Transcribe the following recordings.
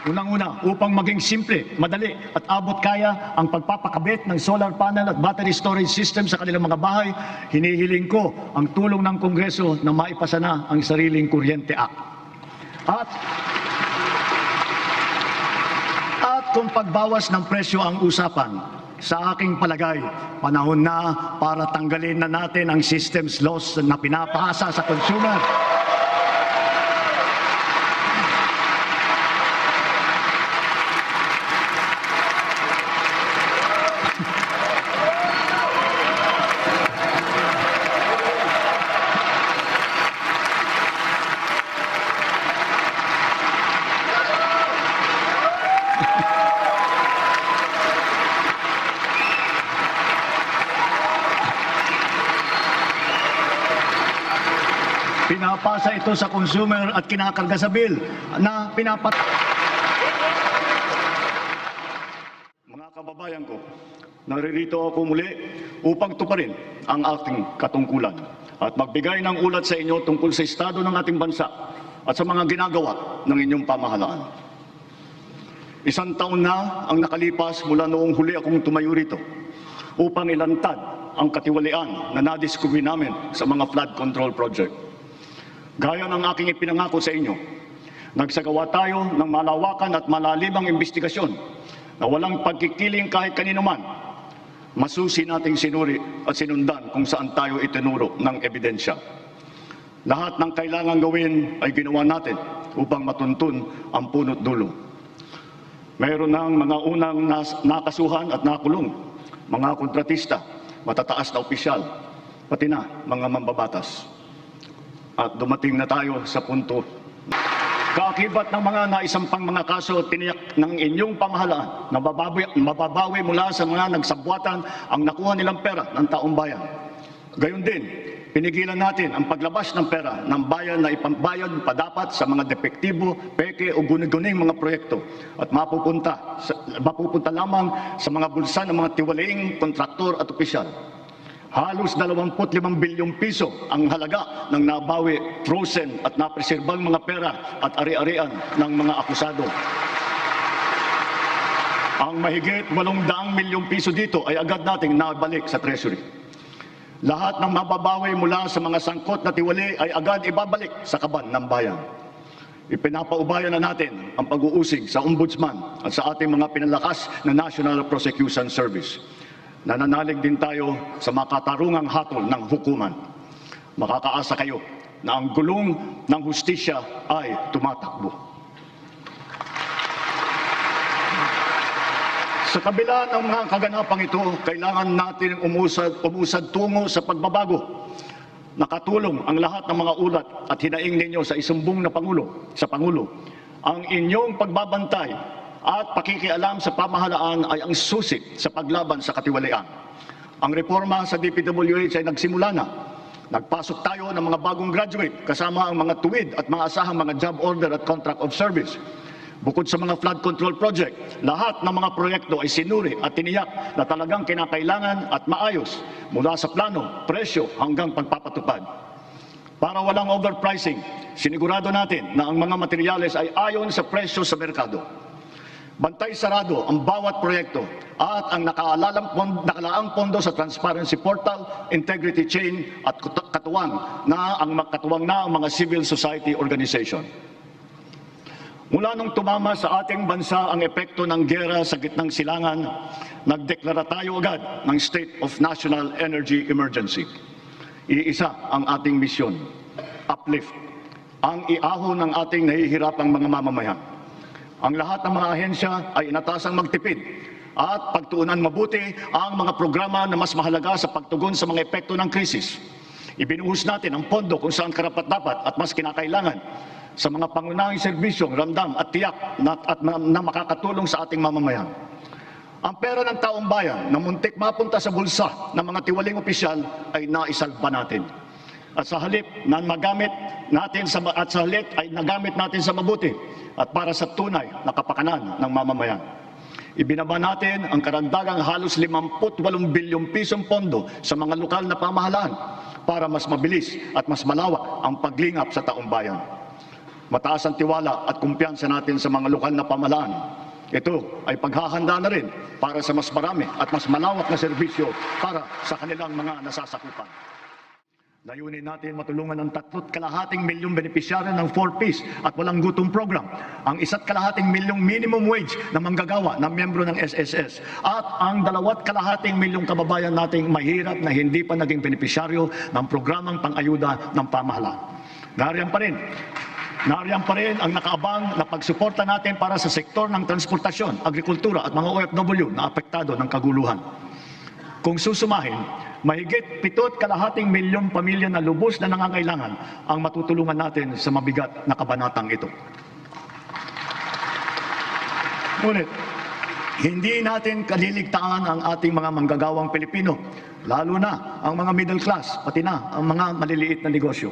Unang-una, upang maging simple, madali at abot kaya ang pagpapakabit ng solar panel at battery storage system sa kanilang mga bahay, hinihiling ko ang tulong ng Kongreso na maipasa na ang Sariling Kuryente Act. At kung pagbawas ng presyo ang usapan, sa aking palagay, panahon na para tanggalin na natin ang systems loss na pinapasa sa consumer. Pinapasa ito sa consumer at kinakarga sa bill na Mga kababayan ko, naririto ako muli upang tuparin ang ating katungkulan at magbigay ng ulat sa inyo tungkol sa estado ng ating bansa at sa mga ginagawa ng inyong pamahalaan. 1 taon na ang nakalipas mula noong huli akong tumayo rito upang ilantad ang katiwalian na nadiskubre namin sa mga flood control project. Gaya ng aking ipinangako sa inyo, nagsagawa tayo ng malawakan at malalimang investigasyon na walang pagkikiling kahit kanino man. Masusi nating sinuri at sinundan kung saan tayo itinuro ng ebidensya. Lahat ng kailangan gawin ay ginawa natin upang matuntun ang punot dulo. Mayroon ng mga unang nakasuhan at nakulong, mga kontratista, matataas na opisyal, pati na mga mambabatas. At dumating na tayo sa punto. Kaakibat ng mga naisampang mga kaso, tiniyak ng inyong pamahalaan na mababawi mula sa mga nagsabwatan ang nakuha nilang pera ng taong bayan. Gayon din, pinigilan natin ang paglabas ng pera ng bayan na ipambayad pa dapat sa mga depektibo, peke o guni-guning mga proyekto at mapupunta lamang sa mga bulsa ng mga tiwalaing kontraktor at opisyal. Halos 25 bilyong piso ang halaga ng nabawi, frozen at napreserbang mga pera at ari-arian ng mga akusado. Ang mahigit 800 milyong piso dito ay agad nating nabalik sa Treasury. Lahat ng mababawi mula sa mga sangkot na tiwali ay agad ibabalik sa kaban ng bayan. Ipinapaubaya na natin ang pag-uusig sa Ombudsman at sa ating mga pinalakas na National Prosecution Service. Nananalig din tayo sa makatarungang hatol ng hukuman. Makakaasa kayo na ang gulong ng hustisya ay tumatakbo. Sa kabila ng mga kaganapang ito, kailangan natin umusad tungo sa pagbabago. Nakatulong ang lahat ng mga ulat at hinaing ninyo sa isumbong na Pangulo. Ang inyong pagbabantay at pakikialam sa pamahalaan ay ang susi sa paglaban sa katiwalian. Ang reforma sa DPWH ay nagsimula na. Nagpasok tayo ng mga bagong graduate kasama ang mga tuwid at mga asahang mga job order at contract of service. Bukod sa mga flood control project, lahat ng mga proyekto ay sinuri at tiniyak na talagang kinakailangan at maayos mula sa plano, presyo hanggang pagpapatupad. Para walang overpricing, sinigurado natin na ang mga materyales ay ayon sa presyo sa merkado. Bantay sarado ang bawat proyekto at ang nakalaang pondo sa transparency portal, integrity chain at katuwang na ang mga civil society organization. Mula nung tumama sa ating bansa ang epekto ng giyera sa gitnang silangan, nagdeklara tayo agad ng State of National Energy Emergency. Iisa ang ating misyon, uplift, ang iahon ng ating nahihirapang mga mamamayan. Ang lahat ng mga ahensya ay inatasang magtipid at pagtuunan mabuti ang mga programa na mas mahalaga sa pagtugon sa mga epekto ng krisis. Ibinuhos natin ang pondo kung saan karapat-dapat at mas kinakailangan sa mga pangunahing serbisyong ramdam at tiyak na makakatulong sa ating mamamayan. Ang pera ng taong bayan na muntik mapunta sa bulsa ng mga tiwaling opisyal ay naisalba natin. At sa halip na magamit natin ay nagamit natin sa mabuti at para sa tunay na kapakanan ng mamamayan. Ibinaba natin ang karagdagang halos 58 bilyong pisong pondo sa mga lokal na pamahalaan para mas mabilis at mas malawak ang paglingap sa taong bayan. Mataas ang tiwala at kumpiyansa natin sa mga lokal na pamahalaan. Ito ay paghahanda na rin para sa mas marami at mas malawak na serbisyo para sa kanilang mga nasasakupan. Layunin natin matulungan ng 3.2 milyong benepisyaryo ng 4Ps at walang gutom program, ang 1.2 milyong minimum wage na manggagawa ng miyembro ng SSS at ang 2.2 milyong kababayan nating mahirap na hindi pa naging benepisyaryo ng programang pang-ayuda ng pamahalaan. Nariyan pa rin ang nakaabang na pagsuporta natin para sa sektor ng transportasyon, agrikultura at mga OFW na apektado ng kaguluhan. Kung susumahin, mahigit 7.2 milyong pamilya na lubos na nangangailangan ang matutulungan natin sa mabigat na kabanatang ito. Ngunit, hindi natin kaliligtaan ang ating mga manggagawang Pilipino, lalo na ang mga middle class, pati na ang mga maliliit na negosyo.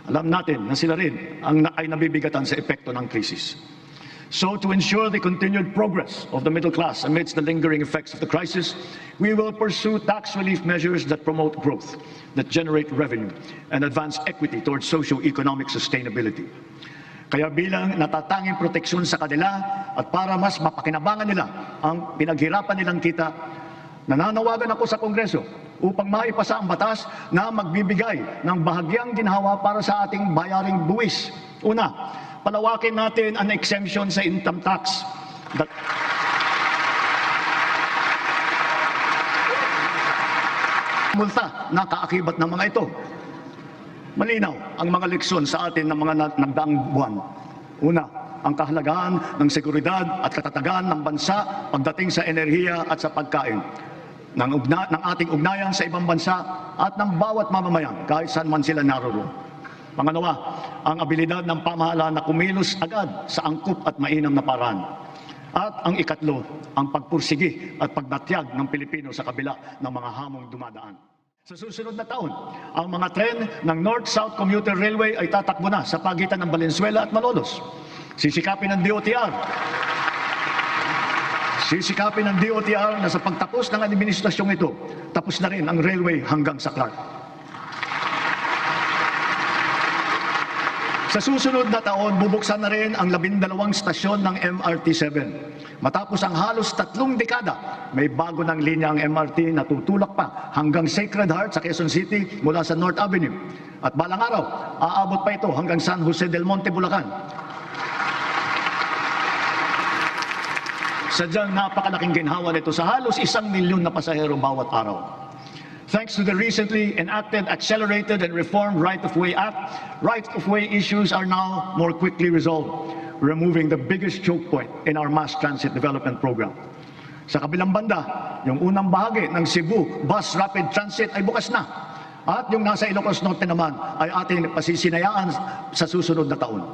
Alam natin na sila rin ay nabibigatan sa epekto ng krisis. So to ensure the continued progress of the middle class amidst the lingering effects of the crisis, we will pursue tax relief measures that promote growth, that generate revenue, and advance equity towards socio-economic sustainability. Kaya bilang natatanging proteksyon sa kanila at para mas mapakinabangan nila ang pinaghirapan nilang kita, nananawagan ako sa Kongreso upang maipasa ang batas na magbibigay ng bahagyang ginhawa para sa ating bayaring buwis. Una, palawakin natin ang exemption sa income tax. Multa na kaakibat ng mga ito. Malinaw ang mga leksyon sa atin ng mga nagdaang buwan. Una, ang kahalagahan ng seguridad at katatagan ng bansa pagdating sa enerhiya at sa pagkain, ng ating ugnayan sa ibang bansa at ng bawat mamamayan kahit saan man sila naroroon. Pangalawa, ang abilidad ng pamahalaan na kumilos agad sa angkop at mainam na paraan. At ang ikatlo, ang pagpursigi at pagbatyag ng Pilipino sa kabila ng mga hamong dumadaan. Sa susunod na taon, ang mga tren ng North-South Commuter Railway ay tatakbo na sa pagitan ng Valenzuela at Malolos. Sisikapin ng DOTR na sa pagtapos ng administrasyong ito, tapos na rin ang railway hanggang sa Clark. Sa susunod na taon, bubuksan na rin ang 12 stasyon ng MRT-7. Matapos ang halos 3 dekada, may bago ng linya ang MRT na tutulak pa hanggang Sacred Heart sa Quezon City mula sa North Avenue. At balang araw, aabot pa ito hanggang San Jose del Monte, Bulacan. Sadyang napakalaking ginhawa nito sa halos 1 milyon na pasahero bawat araw. Thanks to the recently enacted Accelerated and Reformed Right-of-Way Act, right-of-way issues are now more quickly resolved, removing the biggest choke point in our mass transit development program. Sa kabilang banda, yung unang bahagi ng Cebu Bus Rapid Transit ay bukas na. At yung nasa Ilocos Norte naman ay ating pasisinayaan sa susunod na taon.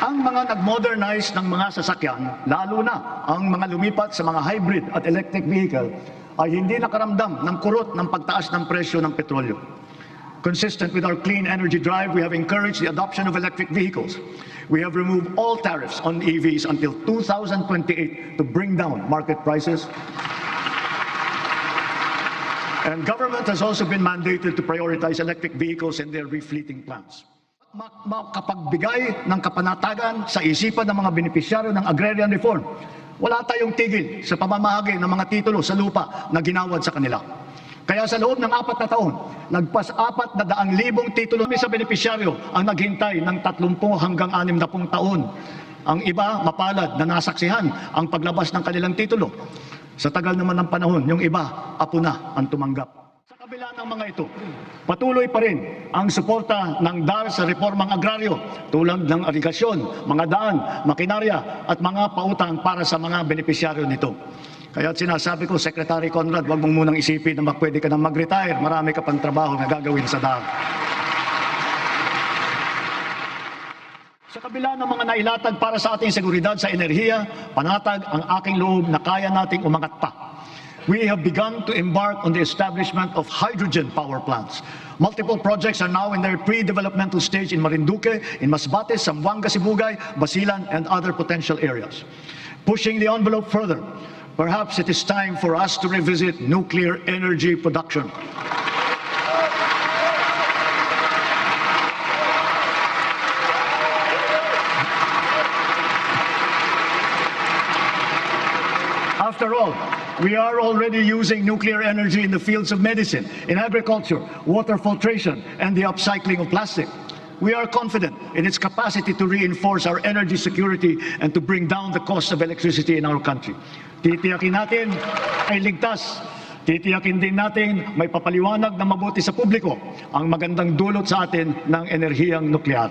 Ang mga nag-modernize ng mga sasakyan, lalo na ang mga lumipat sa mga hybrid at electric vehicle, ay hindi nakaramdam ng kurot ng pagtaas ng presyo ng petrolyo. Consistent with our clean energy drive, we have encouraged the adoption of electric vehicles. We have removed all tariffs on EVs until 2028 to bring down market prices. And government has also been mandated to prioritize electric vehicles in their refleeting plans. Makapagbigay ng kapanatagan sa isipan ng mga benepisyaryo ng agrarian reform. Wala tayong tigil sa pamamahagi ng mga titulo sa lupa na ginawad sa kanila. Kaya sa loob ng 4 na taon, lagpas 400,000 titulo sa benepisyaryo ang naghintay ng 30 hanggang 60 taon. Ang iba mapalad na nasaksihan ang paglabas ng kanilang titulo. Sa tagal naman ng panahon, yung iba, apo na ang tumanggap. Sa kabila ng mga ito, patuloy pa rin ang suporta ng DAR sa reformang agraryo tulad ng irigasyon, mga daan, makinarya at mga pautang para sa mga benepisyaryo nito. Kaya sinasabi ko, Secretary Conrad, huwag mong munang isipin na pwede ka nang mag-retire. Marami ka pang trabaho na gagawin sa DAR. Sa kabila ng mga nailatag para sa ating seguridad sa enerhiya, panatag ang aking loob na kaya nating umangat pa. We have begun to embark on the establishment of hydrogen power plants. Multiple projects are now in their pre-developmental stage in Marinduque, in Masbate, Zamboanga, Sibugay, Basilan, and other potential areas. Pushing the envelope further, perhaps it is time for us to revisit nuclear energy production. After all, we are already using nuclear energy in the fields of medicine, in agriculture, water filtration, and the upcycling of plastic. We are confident in its capacity to reinforce our energy security and to bring down the cost of electricity in our country. Titiyakin natin ay ligtas. Titiyakin din natin may papaliwanag na mabuti sa publiko ang magandang dulot sa atin ng enerhiyang nuklear.